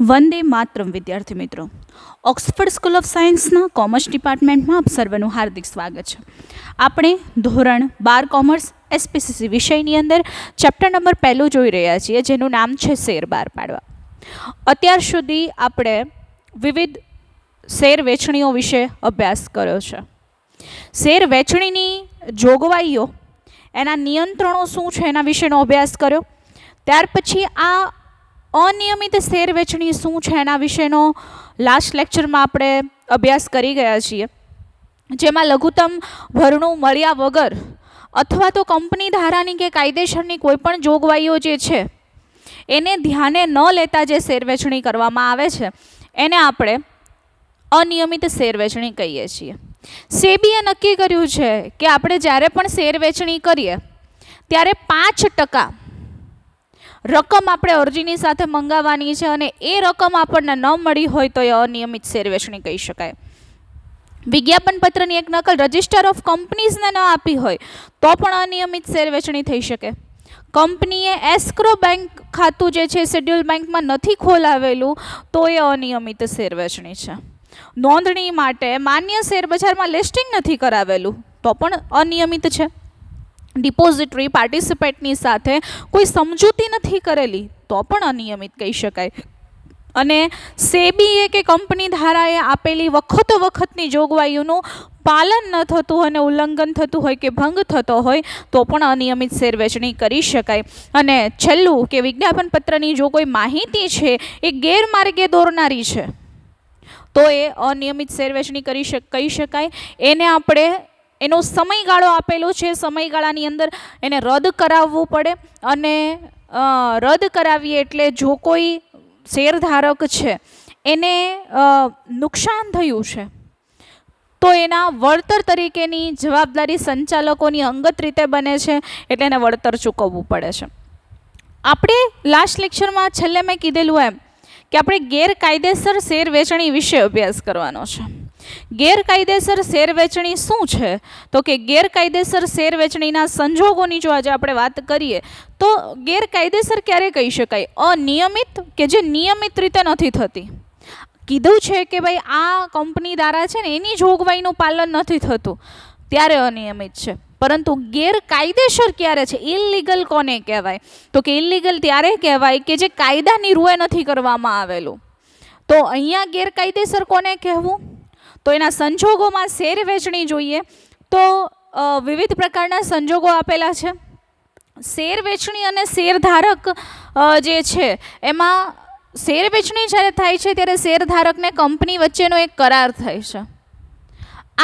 વંદે માતરમ વિદ્યાર્થી મિત્રો, Oxford school of સાયન્સના કોમર્સ ડિપાર્ટમેન્ટમાં આપ સર્વનું હાર્દિક સ્વાગત છે. આપણે ધોરણ 12 કોમર્સ એસપીસીસી વિષયની અંદર ચેપ્ટર નંબર 1 જોઈ રહ્યા છીએ, જેનું નામ છે શેર બહાર પાડવા. અત્યાર સુધી આપણે વિવિધ શેર વેચણીઓ વિશે અભ્યાસ કર્યો છે. શેર વેચણીની જોગવાઈઓ, એના નિયંત્રણો શું છે એના વિશેનો અભ્યાસ કર્યો. ત્યાર પછી આ અનિયમિત શેર વેચણી શું છે એના વિશેનો લાસ્ટ લેક્ચરમાં આપણે અભ્યાસ કરી ગયા છીએ, જેમાં લઘુત્તમ ભરણું મળ્યા વગર અથવા તો કંપની ધારાની કે કાયદેસરની કોઈપણ જોગવાઈઓ જે છે એને ધ્યાને ન લેતા જે શેર વેચણી કરવામાં આવે છે એને આપણે અનિયમિત શેર વેચણી કહીએ છીએ. સેબીએ નક્કી કર્યું છે કે આપણે જ્યારે પણ શેર વેચણી કરીએ ત્યારે 5% રકમ આપણે અરજીની સાથે મંગાવવાની છે, અને એ રકમ આપણને ન મળી હોય તો એ અનિયમિત શેર વેચણી કહી શકાય. વિજ્ઞાપન પત્રની એક નકલ રજિસ્ટર ઓફ કંપનીઝને ન આપી હોય તો પણ અનિયમિત શેર વેચણી થઈ શકે. કંપનીએ એસ્ક્રો બેંક ખાતું જે છે શેડ્યુલ બેંકમાં નથી ખોલાવેલું તો એ અનિયમિત શેર વેચણી છે. નોંધણી માટે માન્ય શેર બજારમાં લિસ્ટિંગ નથી કરાવેલું તો પણ અનિયમિત છે. ડિપોઝિટરી પાર્ટિસિપેટની સાથે કોઈ સમજૂતી નથી કરેલી તો પણ અનિયમિત કહી શકાય. અને સેબીએ કે કંપની ધારાએ આપેલી વખતની જોગવાઈઓનું પાલન ન થતું અને ઉલ્લંઘન થતું હોય કે ભંગ થતો હોય તો પણ અનિયમિત શેર વેચણી કરી શકાય. અને છેલ્લું કે વિજ્ઞાપન પત્રની જો કોઈ માહિતી છે એ ગેરમાર્ગે દોરનારી છે તો એ અનિયમિત શેર વેચણી કહી શકાય. એને આપણે એનો સમયગાળો આપેલો છે, સમયગાળાની અંદર એને રદ કરાવવું પડે, અને રદ કરાવીએ એટલે જો કોઈ શેરધારક છે એને નુકસાન થયું છે તો એના વળતર તરીકેની જવાબદારી સંચાલકોની અંગત રીતે બને છે, એટલે એને વળતર ચૂકવવું પડે છે. આપણે લાસ્ટ લેક્ચરમાં છેલ્લે મેં કીધેલું એમ કે આપણે ગેરકાયદેસર શેર વેચણી વિશે અભ્યાસ કરવાનો છે. ગેરકાયદેસર શેર વેચણી શું છે તો કે ગેરકાયદેસર શેર વેચણીના સંજોગોની જો આજે આપણે વાત કરીએ તો ગેરકાયદેસર ક્યારે કહી શકાય? અનિયમિત કે જે નિયમિત રીતે નથી થતી. કીધું છે કે ભાઈ આ કંપની દ્વારા છે ને એની જોગવાઈનું પાલન નથી થતું ત્યારે અનિયમિત છે. પરંતુ ગેરકાયદેસર ક્યારે છે? ઇલીગલ કોને કહેવાય? તો કે ઇલીગલ ત્યારે કહેવાય કે જે કાયદાની રૂએ નથી કરવામાં આવેલું. તો અહીંયા ગેરકાયદેસર કોને કહેવું? તો એના સંજોગોમાં શેર વેચણી જોઈએ તો વિવિધ પ્રકારના સંજોગો આપેલા છે. શેર વેચણી અને શેરધારક જે છે એમાં શેર વેચણી જ્યારે થાય છે ત્યારે શેરધારકને કંપની વચ્ચેનો એક કરાર થાય છે.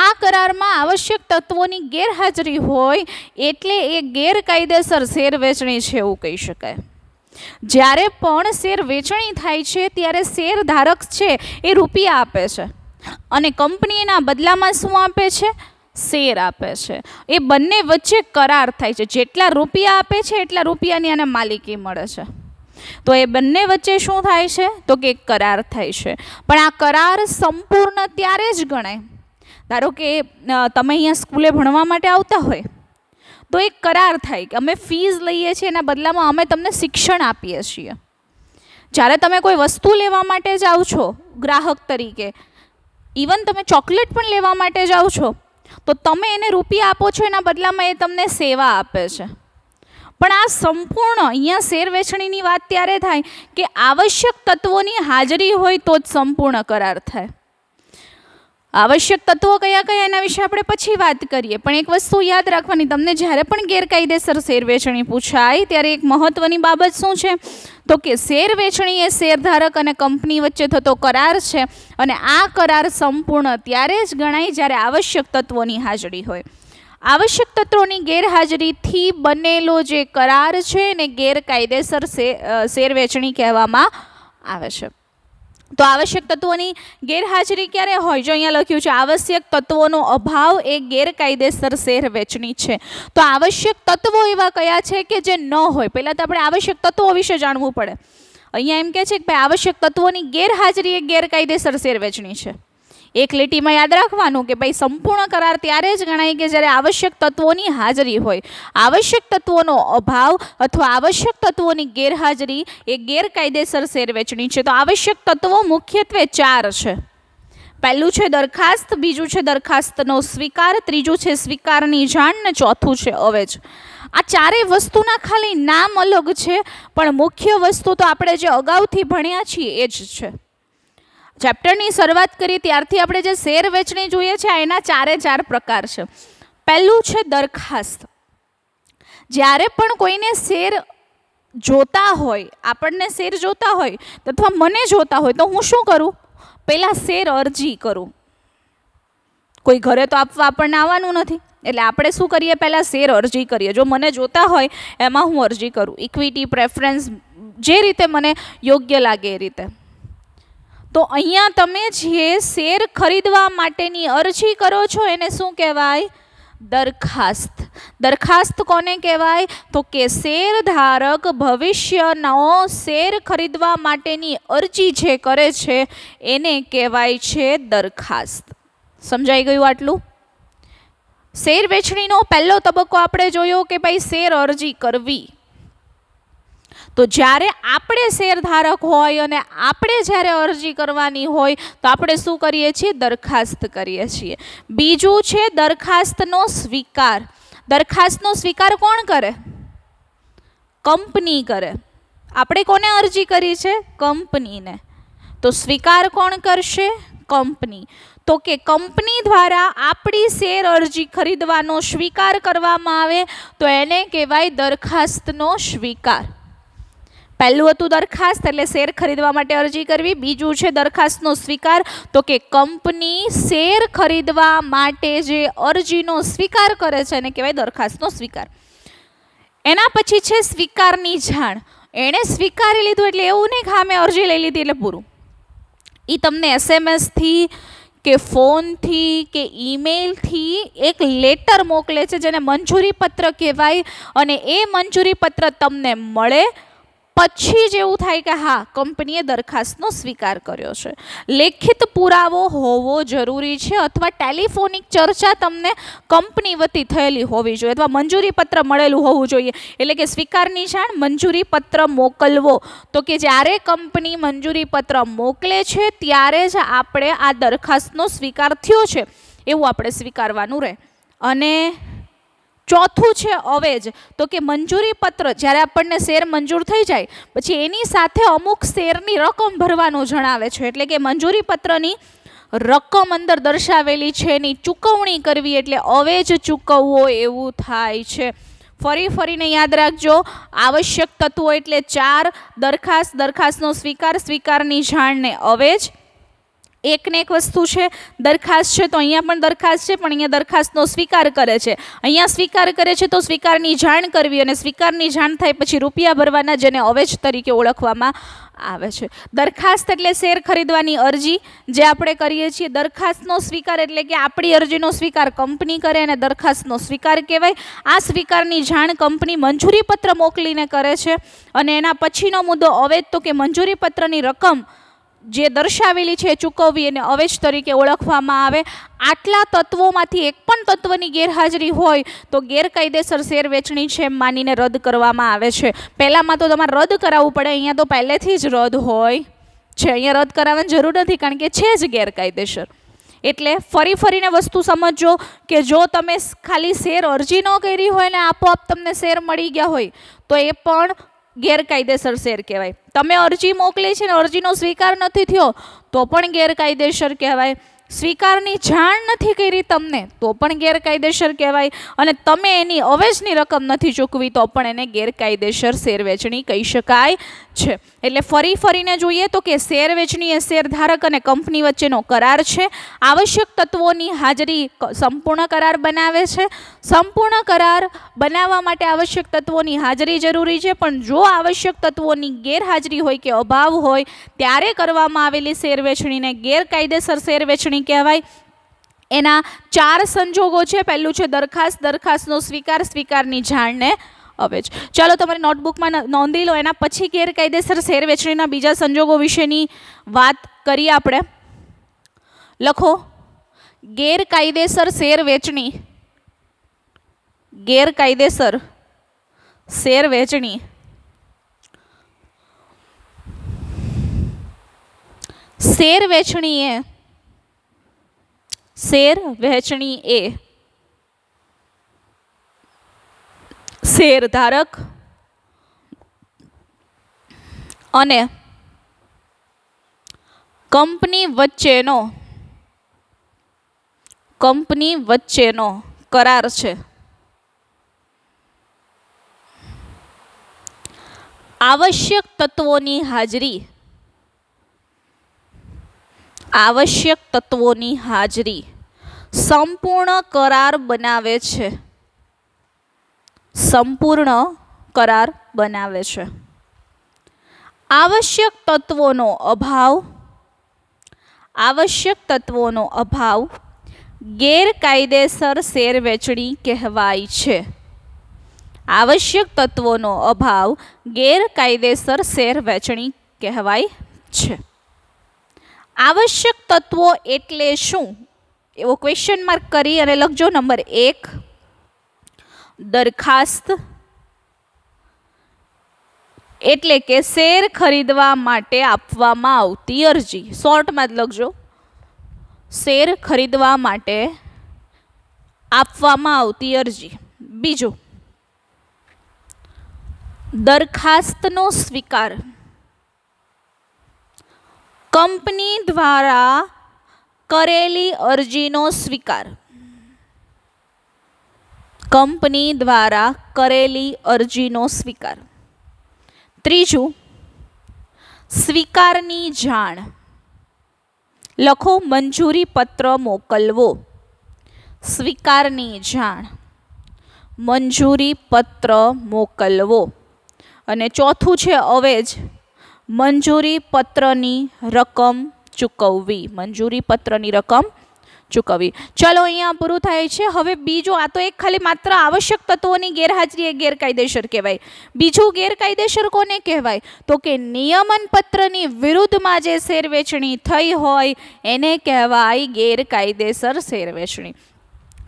આ કરારમાં આવશ્યક તત્વોની ગેરહાજરી હોય એટલે એ ગેરકાયદેસર શેર વેચણી છે એવું કહી શકાય. જ્યારે પણ શેર વેચણી થાય છે ત્યારે શેરધારક છે એ રૂપિયા આપે છે અને કંપની એના બદલામાં શું આપે છે? શેર આપે છે. એ બંને વચ્ચે કરાર થાય છે. જેટલા રૂપિયા આપે છે એટલા રૂપિયાની આને માલિકી મળે છે. તો એ બંને વચ્ચે શું થાય છે તો કે કરાર થાય છે. પણ આ કરાર સંપૂર્ણ ત્યારે જ ગણાય. ધારો કે તમે અહીંયા સ્કૂલે ભણવા માટે આવતા હોય તો એક કરાર થાય કે અમે ફીસ લઈએ છીએ એના બદલામાં અમે તમને શિક્ષણ આપીએ છીએ. જ્યારે તમે કોઈ વસ્તુ લેવા માટે જાઓ છો ગ્રાહક તરીકે, ઇવન તમે ચોકલેટ પણ લેવા માટે જાઓ છો તો તમે એને રૂપિયા આપો છો, એના બદલામાં એ તમને સેવા આપે છે. પણ આ સંપૂર્ણ અહીંયા શેર વેચણીની વાત ત્યારે થાય કે આવશ્યક તત્વોની હાજરી હોય તો જ સંપૂર્ણ કરાર થાય. આવશ્યક તત્વો કયા કયા એના વિશે આપણે પછી વાત કરીએ. પણ એક વસ્તુ યાદ રાખવાની, તમને જ્યારે પણ ગેરકાયદેસર શેર વેચણી પૂછાય ત્યારે એક મહત્વની બાબત શું છે તો કે શેર વેચણી એ શેરધારક અને કંપની વચ્ચે થતો કરાર છે, અને આ કરાર સંપૂર્ણ ત્યારે જ ગણાય જ્યારે આવશ્યક તત્વોની હાજરી હોય. આવશ્યક તત્વોની ગેરહાજરીથી બનેલો જે કરાર છે એને ગેરકાયદેસર શેર વેચણી કહેવામાં આવે છે. તો આવશ્યક તત્વોની ગેરહાજરી ક્યારે હોય? જો અહીંયા લખ્યું છે આવશ્યક તત્વોનો અભાવ એ ગેરકાયદેસર શેર વેચણી છે. તો આવશ્યક તત્વો એવા કયા છે કે જે ન હોય? પહેલાં તો આપણે આવશ્યક તત્વો વિશે જાણવું પડે. અહીંયા એમ કહે છે કે ભાઈ આવશ્યક તત્વોની ગેરહાજરી એ ગેરકાયદેસર શેર વેચણી છે. એક લીટીમાં યાદ રાખવાનું કે ભાઈ સંપૂર્ણ કરાર ત્યારે જ ગણાય કે જ્યારે આવશ્યક તત્વોની હાજરી હોય. આવશ્યક તત્વોનો અભાવ અથવા આવશ્યક તત્વોની ગેરહાજરી એ ગેરકાયદેસર શેરવેચણી છે. તો આવશ્યક તત્વો મુખ્યત્વે 4 છે. પહેલું છે દરખાસ્ત, બીજું છે દરખાસ્તનો સ્વીકાર, ત્રીજું છે સ્વીકારની જાણ ને ચોથું છે અવેજ. આ ચારેય વસ્તુના ખાલી નામ અલગ છે પણ મુખ્ય વસ્તુ તો આપણે જે અગાઉથી ભણ્યા છીએ એ જ છે. ચેપ્ટરની શરૂઆત કરી ત્યારથી આપણે જે શેર વેચણી જોઈએ છે એના 4 પ્રકાર છે. પહેલું છે દરખાસ્ત. જ્યારે પણ કોઈને શેર જોતા હોય, આપણને શેર જોતા હોય અથવા મને જોતા હોય તો હું શું કરું? પહેલાં શેર અરજી કરું. કોઈ ઘરે તો આપવા આપણને આવવાનું નથી એટલે આપણે શું કરીએ? પહેલાં શેર અરજી કરીએ. જો મને જોતા હોય એમાં હું અરજી કરું, ઇક્વિટી, પ્રેફરન્સ, જે રીતે મને યોગ્ય લાગે એ રીતે. તો અહીંયા તમે જે શેર ખરીદવા માટેની અરજી કરો છો એને શું કહેવાય? દરખાસ્ત. દરખાસ્ત કોને કહેવાય? તો કે શેરધારક ભવિષ્યનો શેર ખરીદવા માટેની અરજી જે કરે છે એને કહેવાય છે દરખાસ્ત. સમજાઈ ગયું આટલું? શેર વેચણીનો પહેલો તબક્કો આપણે જોયો કે ભાઈ શેર અરજી કરવી. તો જ્યારે આપણે શેરધારક હોય અને આપણે જ્યારે અરજી કરવાની હોય તો આપણે શું કરીએ છીએ? દરખાસ્ત કરીએ છીએ. બીજું છે દરખાસ્તનો સ્વીકાર. દરખાસ્તનો સ્વીકાર કોણ કરે? કંપની કરે. આપણે કોને અરજી કરી છે? કંપનીને. તો સ્વીકાર કોણ કરશે? કંપની. તો કે કંપની દ્વારા આપણી શેર અરજી ખરીદવાનો સ્વીકાર કરવામાં આવે તો એને કહેવાય દરખાસ્તનો સ્વીકાર. પહેલું હતું દરખાસ્ત એટલે શેર ખરીદવા માટે અરજી કરવી. બીજું છે દરખાસ્તનો સ્વીકાર, તો કે કંપની શેર ખરીદવા માટે જે અરજીનો સ્વીકાર કરે છે એને કહેવાય દરખાસ્તનો સ્વીકાર. એના પછી છે સ્વીકારની જાણ. એણે સ્વીકારી લીધું એટલે એવું નહીં કે હા મેં અરજી લઈ લીધી એટલે પૂરું. એ તમને SMS-થી કે ફોનથી કે ઈમેલથી એક લેટર મોકલે છે જેને મંજૂરી પત્ર કહેવાય અને એ મંજૂરી પત્ર તમને મળે પછી જ એવું થાય કે હા કંપનીએ દરખાસ્તનો સ્વીકાર કર્યો છે. લેખિત પુરાવો હોવો જરૂરી છે અથવા ટેલિફોનિક ચર્ચા તમને કંપની વતી થયેલી હોવી જોઈએ અથવા મંજૂરી પત્ર મળેલું હોવું જોઈએ. એટલે કે સ્વીકારની જાણ, મંજૂરી પત્ર મોકલવો. તો કે જ્યારે કંપની મંજૂરી પત્ર મોકલે છે ત્યારે જ આપણે આ દરખાસ્તનો સ્વીકાર થયો છે એવું આપણે સ્વીકારવાનું રહે. અને ચોથું છે અવેજ. તો કે મંજૂરી પત્ર જ્યારે આપણને શેર મંજૂર થઈ જાય પછી એની સાથે અમુક શેરની રકમ ભરવાનું જણાવે છે. એટલે કે મંજૂરી પત્રની રકમ અંદર દર્શાવેલી છે એની ચૂકવણી કરવી એટલે અવેજ ચૂકવવો એવું થાય છે. ફરીને યાદ રાખજો, આવશ્યક તત્વો એટલે 4: દરખાસ્ત, દરખાસ્તનો સ્વીકાર, સ્વીકારની જાણ ને અવેજ. એકને એક વસ્તુ છે, દરખાસ્ત છે તો અહીંયા પણ દરખાસ્ત છે પણ અહીંયા દરખાસ્તનો સ્વીકાર કરે છે. અહીંયા સ્વીકાર કરે છે તો સ્વીકારની જાણ કરવી અને સ્વીકારની જાણ થાય પછી રૂપિયા ભરવાના જેને અવેજ તરીકે ઓળખવામાં આવે છે. દરખાસ્ત એટલે શેર ખરીદવાની અરજી જે આપણે કરીએ છીએ. દરખાસ્તનો સ્વીકાર એટલે કે આપણી અરજીનો સ્વીકાર કંપની કરે અને દરખાસ્તનો સ્વીકાર કહેવાય. આ સ્વીકારની જાણ કંપની મંજૂરી પત્ર મોકલીને કરે છે. અને એના પછીનો મુદ્દો અવેજ, તો કે મંજૂરી પત્રની રકમ જે દર્શાવેલી છે ચૂકવવી એને અવેજ તરીકે ઓળખવામાં આવે. આટલા તત્વોમાંથી એક પણ તત્વની ગેરહાજરી હોય તો ગેરકાયદેસર શેર વેચણી છે એમ માનીને રદ કરવામાં આવે છે. પહેલામાં તો તમારે રદ કરાવવું પડે, અહીંયા તો પહેલેથી જ રદ હોય છે. અહીંયા રદ કરાવવાની જરૂર નથી કારણ કે છે જ ગેરકાયદેસર. એટલે ફરીને વસ્તુ સમજજો કે જો તમે ખાલી શેર અરજી ન કરી હોય ને આપોઆપ તમને શેર મળી ગયા હોય તો એ પણ ગેરકાયદેસર શેર કહેવાય. તમે અરજી મોકલી છે ને અરજીનો સ્વીકાર નથી થયો તો પણ ગેરકાયદેસર કહેવાય. સ્વીકારની જાણ નથી કરી તમને તો પણ ગેરકાયદેસર કહેવાય. અને તમે એની અવેજની રકમ નથી ચૂકવી તો પણ એને ગેરકાયદેસર શેર વેચણી કહી શકાય છે. એટલે ફરીને જોઈએ તો કે શેર વેચણી એ શેરધારક અને કંપની વચ્ચેનો કરાર છે. આવશ્યક તત્વોની હાજરી સંપૂર્ણ કરાર બનાવે છે. સંપૂર્ણ કરાર બનાવવા માટે આવશ્યક તત્વોની હાજરી જરૂરી છે પણ જો આવશ્યક તત્વોની ગેરહાજરી હોય કે અભાવ હોય ત્યારે કરવામાં આવેલી શેર વેચણીને ગેરકાયદેસર શેર વેચણી કહેવાય. એના 4 સંજોગો છે. પહેલું છે દરખાસ્ત, દરખાસ્તનો સ્વીકાર, સ્વીકારની જાણ ને અવેજ. ચાલો તમારી નોટબુકમાં નોંધી લો. એના પછી ગેરકાયદેસર શેર વેચણીના બીજા સંજોગો વિશેની વાત કરીએ આપણે. લખો ગેરકાયદેસર શેર વેચણી, ગેરકાયદેસર શેર વેચણી શેર વહેંચણી એ શેરધારક અને કંપની વચ્ચેનો કરાર છે. આવશ્યક તત્વોની હાજરી સંપૂર્ણ કરાર બનાવે છે. આવશ્યક તત્વોનો અભાવ ગેરકાયદેસર શેર વેચણી કહેવાય છે. આવશ્યક તત્વોનો અભાવ ગેરકાયદેસર શેર વેચણી કહેવાય છે. આવશ્યક તત્વો એટલે શું? એવો ક્વેશ્ચન માર્ક કરી અને લખજો. નંબર 1 દરખાસ્ત, એટલે કે શેર ખરીદવા માટે આપવામાં આવતી અરજી. શોર્ટમાં જ લખજો, શેર ખરીદવા માટે આપવામાં આવતી અરજી. બીજું દરખાસ્તનો સ્વીકાર, કંપની દ્વારા કરેલી અરજીનો સ્વીકાર. ત્રીજું સ્વીકારની જાણ, લખો મંજૂરી પત્ર મોકલવો. સ્વીકારની જાણ, મંજૂરી પત્ર મોકલવો. અને ચોથું છે અવેજ, મંજૂરી પત્રની રકમ ચૂકવવી. ચલો અહીંયા પૂરું થાય છે. હવે બીજું, આ તો એક ખાલી માત્ર આવશ્યક તત્વોની ગેરહાજરી એ ગેરકાયદેસર કહેવાય. બીજું ગેરકાયદેસર કોને કહેવાય? તો કે નિયમન પત્રની વિરુદ્ધમાં જે શેર વેચણી થઈ હોય એને કહેવાય ગેરકાયદેસર શેર વેચણી.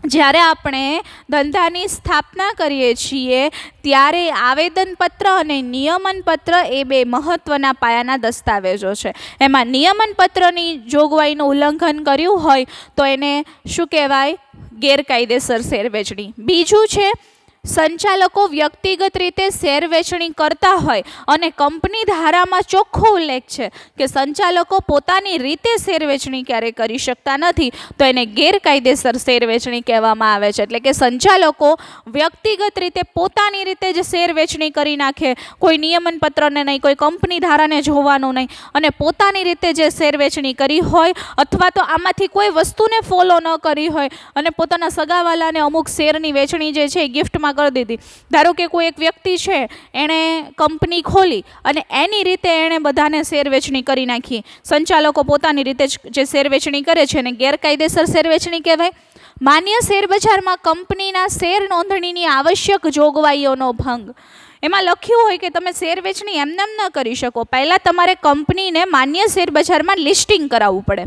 જ્યારે આપણે ધંધાની સ્થાપના કરીએ છીએ ત્યારે આવેદનપત્ર અને નિયમનપત્ર એ બે મહત્વના પાયાના દસ્તાવેજો છે. એમાં નિયમનપત્રની જોગવાઈનું ઉલ્લંઘન કર્યું હોય તો એને શું કહેવાય? ગેરકાયદેસર શેર વેચણી. બીજું છે સંચાલકો વ્યક્તિગત રીતે શેર વેચણી કરતા હોય અને કંપની ધારામાં ચોખ્ખો ઉલ્લેખ છે કે સંચાલકો પોતાની રીતે શેર વેચણી ક્યારેય કરી શકતા નથી, તો એને ગેરકાયદેસર શેર વેચણી કહેવામાં આવે છે. એટલે કે સંચાલકો વ્યક્તિગત રીતે પોતાની રીતે જ શેર વેચણી કરી નાખે, કોઈ નિયમન પત્રને નહીં, કોઈ કંપની ધારાને જોવાનું નહીં, અને પોતાની રીતે જે શેર વેચણી કરી હોય અથવા તો આમાંથી કોઈ વસ્તુને ફોલો ન કરી હોય અને પોતાના સગાવાલાને અમુક શેરની વેચણી જે છે એ ગિફ્ટમાં કરી દીધી. ધારો કે કોઈ એક વ્યક્તિ છે એણે કંપની ખોલી અને એની રીતે એણે બધાને શેર વેચણી કરી નાખી. સંચાલકો પોતાની રીતે જે શેર વેચણી કરે છે એને ગેરકાયદેસર શેર વેચણી કહેવાય. માન્ય શેર બજારમાં કંપનીના શેર નોંધણીની આવશ્યક જોગવાઈઓનો ભંગ. એમાં લખ્યું હોય કે તમે શેર વેચણી એમને ન કરી શકો, પહેલાં તમારે કંપનીને માન્ય શેર બજારમાં લિસ્ટિંગ કરાવવું પડે.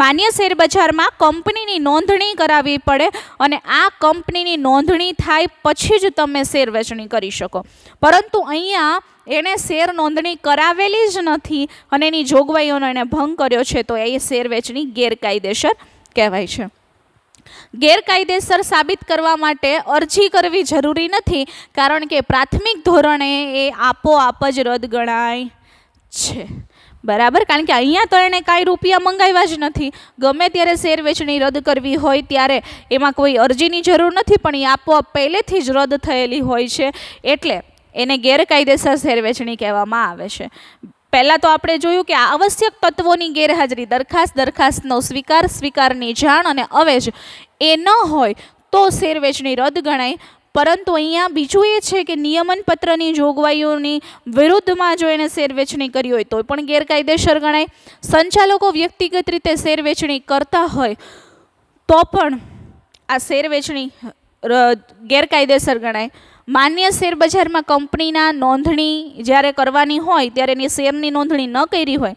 માન્ય શેર બજારમાં કંપનીની નોંધણી કરાવવી પડે અને આ કંપનીની નોંધણી થાય પછી જ તમે શેર વેચણી કરી શકો. પરંતુ અહીંયા એણે શેર નોંધણી કરાવેલી જ નથી અને એની જોગવાઈઓનો એણે ભંગ કર્યો છે, તો એ શેર વેચણી ગેરકાયદેસર કહેવાય છે. ગેરકાયદેસર સાબિત કરવા માટે અરજી કરવી જરૂરી નથી, કારણ કે પ્રાથમિક ધોરણે એ આપોઆપ જ રદ ગણાય છે. બરાબર, કારણ કે અહીંયા તો એણે કાંઈ રૂપિયા મંગાવ્યા જ નથી. ગમે ત્યારે શેર વેચણી રદ કરવી હોય ત્યારે એમાં કોઈ અરજીની જરૂર નથી, પણ એ આપોઆપ પહેલેથી જ રદ થયેલી હોય છે, એટલે એને ગેરકાયદેસર શેર વેચણી કહેવામાં આવે છે. પહેલાં તો આપણે જોયું કે આવશ્યક તત્વોની ગેરહાજરી, દરખાસ્તનો સ્વીકાર, સ્વીકારની જાણ અને અવેજ એ ન હોય તો શેર વેચણી રદ ગણાય. પરંતુ અહીંયા બીજું એ છે કે નિયમન પત્રની જોગવાઈઓની વિરુદ્ધમાં જો એને શેર વેચણી કરી હોય તો પણ ગેરકાયદેસર ગણાય. સંચાલકો વ્યક્તિગત રીતે શેર વેચણી કરતા હોય તો પણ આ શેર વેચણી ગેરકાયદેસર ગણાય. માન્ય શેર બજારમાં કંપનીના નોંધણી જ્યારે કરવાની હોય ત્યારે એની શેરની નોંધણી ન કરી હોય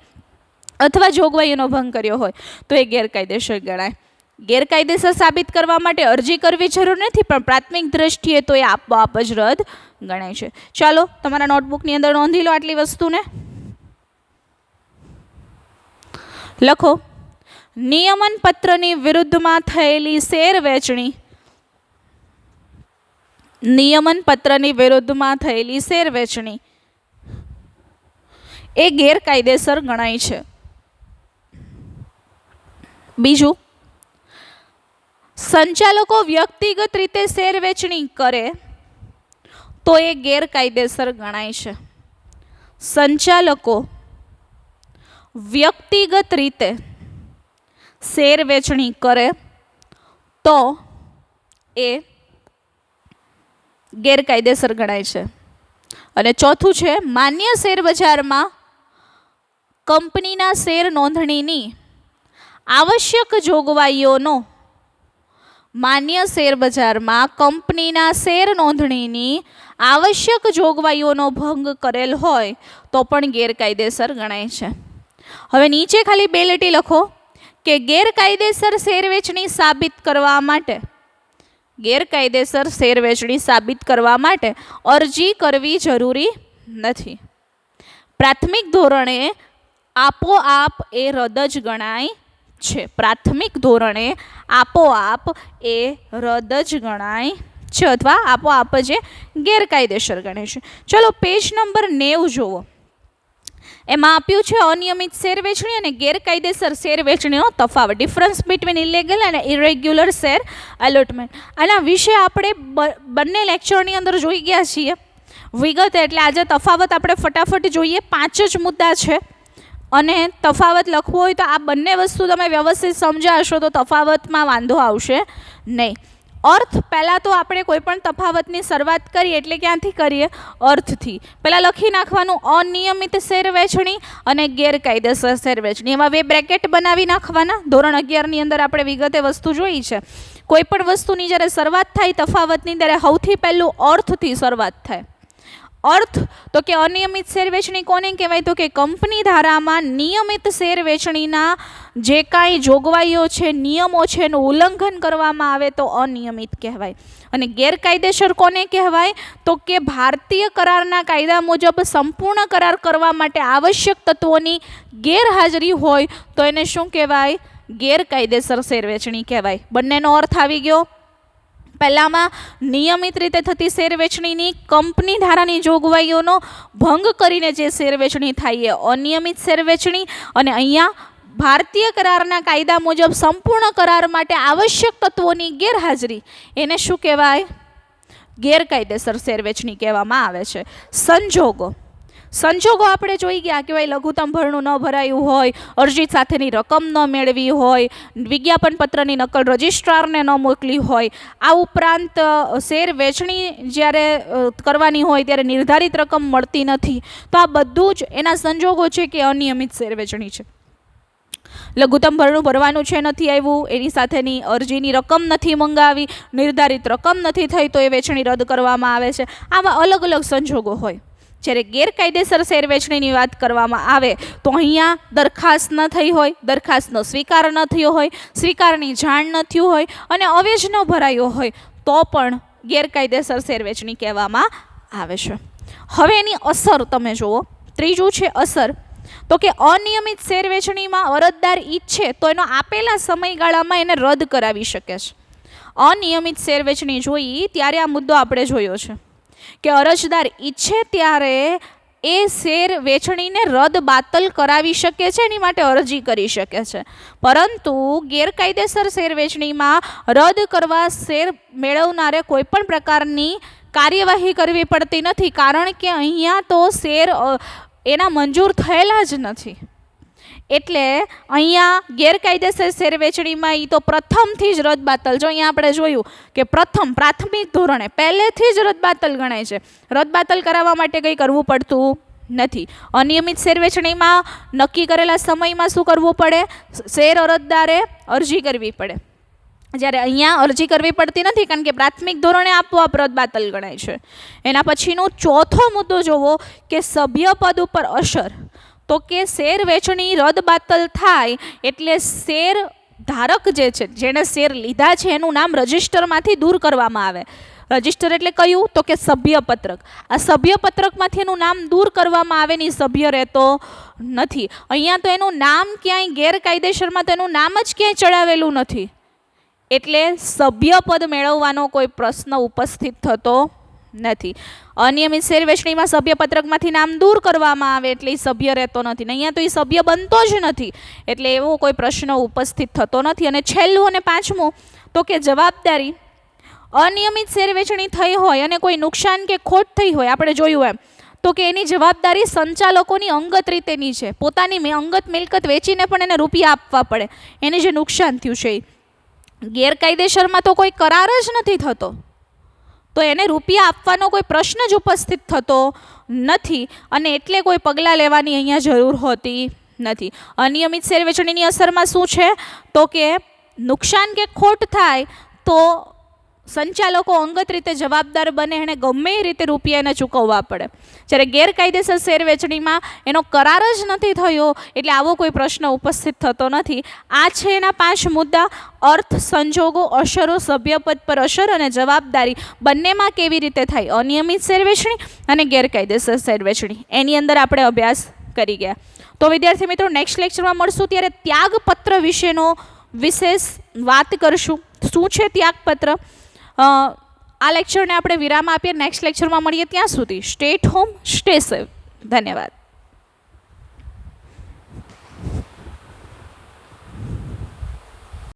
અથવા જોગવાઈઓનો ભંગ કર્યો હોય તો એ ગેરકાયદેસર ગણાય. ગેરકાયદેસર સાબિત કરવા માટે અરજી કરવી જરૂર નથી, પણ પ્રાથમિક દ્રષ્ટિએ તો એ આપોઆપ જ રદ ગણાય છે. ચાલો તમારા નોટબુકની અંદર નોંધી લો આટલી વસ્તુને. લખો, નિયમન પત્રની વિરુદ્ધમાં થયેલી શેર વેચણી, નિયમન પત્રની વિરુદ્ધમાં થયેલી શેર વેચણી એ ગેરકાયદેસર ગણાય છે. બીજું, સંચાલકો વ્યક્તિગત રીતે શેર વેચણી કરે તો એ ગેરકાયદેસર ગણાય છે. સંચાલકો વ્યક્તિગત રીતે શેર વેચણી કરે તો એ ગેરકાયદેસર ગણાય છે. અને ચોથું છે, માન્ય શેર બજારમાં કંપનીના શેર નોંધણીની આવશ્યક જોગવાઈઓનો, માન્ય શેર બજારમાં કંપનીના શેર નોંધણીની આવશ્યક જોગવાઈઓનો ભંગ કરેલ હોય તો પણ ગેરકાયદેસર ગણાય છે. હવે નીચે ખાલી 2 લીટી લખો કે ગેરકાયદેસર શેર વેચણી સાબિત કરવા માટે, ગેરકાયદેસર શેર વેચણી સાબિત કરવા માટે અરજી કરવી જરૂરી નથી. પ્રાથમિક ધોરણે આપોઆપ એ રદ જ ગણાય છે. પ્રાથમિક ધોરણે આપોઆપ એ રદ જ ગણાય છે અથવા આપોઆપ જ ગેરકાયદેસર ગણાય છે. ચલો પેજ નંબર 90 જુઓ. એમાં આપ્યું છે અનિયમિત શેર વેચણી અને ગેરકાયદેસર શેર વેચણીનો તફાવત, ડિફરન્સ બિટવીન ઇલીગલ અને ઇરેગ્યુલર શેર એલોટમેન્ટ. આના વિશે આપણે બંને લેક્ચરની અંદર જોઈ ગયા છીએ વિગતે, એટલે આજે તફાવત આપણે ફટાફટ જોઈએ. 5 જ મુદ્દા છે અને તફાવત લખવો હોય તો આ બંને વસ્તુ તમે વ્યવસ્થિત સમજાશો તો તફાવતમાં વાંધો આવશે નહીં. અર્થ પહેલાં તો આપણે કોઈ પણ તફાવતની શરૂઆત કરીએ એટલે ક્યાંથી કરીએ? અર્થથી. પહેલાં લખી નાખવાનું અનિયમિત શેર વેચણી અને ગેરકાયદેસર શેર વેચણી. એમાં 2 બ્રેકેટ બનાવી નાખવાના. ધોરણ 11ની અંદર આપણે વિગતે વસ્તુ જોઈ છે. કોઈ પણ વસ્તુની જ્યારે શરૂઆત થાય તફાવતની ત્યારે સૌથી પહેલું અર્થથી શરૂઆત થાય. અર્થ તો કે અનિયમિત શેર વેચણી કોને કહેવાય? તો કે કંપની ધારામાં નિયમિત શેર વેચણીના જે કાંઈ જોગવાઈઓ છે, નિયમો છે, એનું ઉલ્લંઘન કરવામાં આવે તો અનિયમિત કહેવાય. અને ગેરકાયદેસર કોને કહેવાય? તો કે ભારતીય કરારના કાયદા મુજબ સંપૂર્ણ કરાર કરવા માટે આવશ્યક તત્વોની ગેરહાજરી હોય તો એને શું કહેવાય? ગેરકાયદેસર શેર વેચણી કહેવાય. બંનેનો અર્થ આવી ગયો. પહેલામાં નિયમિત રીતે થતી શેર વેચણીની કંપની ધારાની જોગવાઈઓનો ભંગ કરીને જે શેર વેચણી થાય એ અનિયમિત શેર વેચણી, અને અહીંયા ભારતીય કરારના કાયદા મુજબ સંપૂર્ણ કરાર માટે આવશ્યક તત્વોની ગેરહાજરી એને શું કહેવાય? ગેરકાયદેસર શેર વેચણી કહેવામાં આવે છે. સંજોગો, સંજોગો આપણે જોઈ ગયા કે ભાઈ લઘુત્તમ ભરણું ન ભરાયું હોય, અરજી સાથેની રકમ ન મેળવી હોય, વિજ્ઞાપન પત્રની નકલ રજિસ્ટ્રારને ન મોકલી હોય, આ ઉપરાંત શેર વેચણી જ્યારે કરવાની હોય ત્યારે નિર્ધારિત રકમ મળતી નથી, તો આ બધું જ એના સંજોગો છે કે અનિયમિત શેર વેચણી છે. લઘુત્તમ ભરણું ભરવાનું છે, નથી આવ્યું, એની સાથેની અરજીની રકમ નથી મંગાવી, નિર્ધારિત રકમ નથી થઈ તો એ વેચણી રદ કરવામાં આવે છે. આવા અલગ અલગ સંજોગો હોય. જ્યારે ગેરકાયદેસર શેર વેચણીની વાત કરવામાં આવે તો અહીંયા દરખાસ્ત ન થઈ હોય, દરખાસ્તનો સ્વીકાર ન થયો હોય, સ્વીકારની જાણ ન થયું હોય અને અવેજ ન ભરાયો હોય તો પણ ગેરકાયદેસર શેર વેચણી કહેવામાં આવે છે. હવે એની અસર તમે જુઓ. ત્રીજું છે અસર. તો કે અનિયમિત શેર વેચણીમાં અરજદાર ઈચ્છે તો એનો આપેલા સમયગાળામાં એને રદ કરાવી શકે છે. અનિયમિત શેર વેચણી જોઈ ત્યારે આ મુદ્દો આપણે જોયો છે કે અરજદાર ઈચ્છે ત્યારે એ શેર વેચણીને રદ બાતલ કરાવી શકે છે, એની માટે અરજી કરી શકે છે. પરંતુ ગેરકાયદેસર શેર વેચણીમાં રદ કરવા શેર મેળવનારે કોઈ પણ પ્રકારની કાર્યવાહી કરવી પડતી નથી, કારણ કે અહીંયા તો શેર એના મંજૂર થયેલા જ નથી. એટલે અહીંયા ગેરકાયદેસર શેર વેચણીમાં એ તો પ્રથમથી જ રદ બાતલ. જો અહીંયા આપણે જોયું કે પ્રાથમિક ધોરણે પહેલેથી જ રદ બાતલ ગણાય છે. રદ બાતલ કરાવવા માટે કંઈ કરવું પડતું નથી. અનિયમિત શેર વેચણીમાં નક્કી કરેલા સમયમાં શું કરવું પડે? શેર અરજદારે અરજી કરવી પડે. જ્યારે અહીંયા અરજી કરવી પડતી નથી, કારણ કે પ્રાથમિક ધોરણે આપોઆપ રદ બાતલ ગણાય છે. એના પછીનો ચોથો મુદ્દો જોવો કે સભ્યપદ ઉપર અસર. તો કે શેર વેચણી રદબાતલ થાય એટલે શેર ધારક જે છે, જેણે શેર લીધા છે, એનું નામ રજિસ્ટરમાંથી દૂર કરવામાં આવે. રજિસ્ટર એટલે કયું? તો કે સભ્યપત્રક. આ સભ્યપત્રકમાંથી એનું નામ દૂર કરવામાં આવે ને સભ્ય રહેતો નથી. અહીંયા તો એનું નામ ક્યાંય ગેરકાયદેસરમાં તો એનું નામ જ ક્યાંય ચડાવેલું નથી, એટલે સભ્યપદ મેળવવાનો કોઈ પ્રશ્ન ઉપસ્થિત થતો નથી. અનિયમિત શેર વેચણીમાં સભ્યપત્રકમાંથી નામ દૂર કરવામાં આવે એટલે એ સભ્ય રહેતો નથી. અહીંયા તો એ સભ્ય બનતો જ નથી, એટલે એવો કોઈ પ્રશ્ન ઉપસ્થિત થતો નથી. અને છેલ્લું અને પાંચમું તો કે જવાબદારી. અનિયમિત શેર વેચણી થઈ હોય અને કોઈ નુકસાન કે ખોટ થઈ હોય, આપણે જોયું એમ, તો કે એની જવાબદારી સંચાલકોની અંગત રીતેની છે. પોતાની અંગત મિલકત વેચીને પણ એને રૂપિયા આપવા પડે, એને જે નુકસાન થયું છે. ગેરકાયદેસરમાં તો કોઈ કરાર જ નથી થતો, તો એને રૂપિયા આપવાનો કોઈ પ્રશ્ન જ ઉપસ્થિત થતો નથી, અને એટલે કોઈ પગલાં લેવાની અહીંયા જરૂર હોતી નથી. અનિયમિત શેર વેચણીની અસરમાં શું છે? તો કે નુકસાન કે ખોટ થાય તો સંચાલકો અંગત રીતે જવાબદાર બને, એને ગમે એ રીતે રૂપિયા એને ચૂકવવા પડે. જ્યારે ગેરકાયદેસર શેર વેચણીમાં એનો કરાર જ નથી થયો, એટલે આવો કોઈ પ્રશ્ન ઉપસ્થિત થતો નથી. આ છે એના 5 મુદ્દા. અર્થ, સંજોગો, અસરો, સભ્યપદ પર અસર અને જવાબદારી બંનેમાં કેવી રીતે થાય અનિયમિત શેર વેચણી અને ગેરકાયદેસર શેર વેચણી, એની અંદર આપણે અભ્યાસ કરી ગયા. તો વિદ્યાર્થી મિત્રો, નેક્સ્ટ લેક્ચરમાં મળશું ત્યારે ત્યાગપત્ર વિશેનો વિશેષ વાત કરશું. શું છે ત્યાગપત્ર? આ લેક્ચરને આપણે વિરામ આપીએ. નેક્સ્ટ લેક્ચરમાં મળીએ. ત્યાં સુધી stay at home, stay safe. ધન્યવાદ.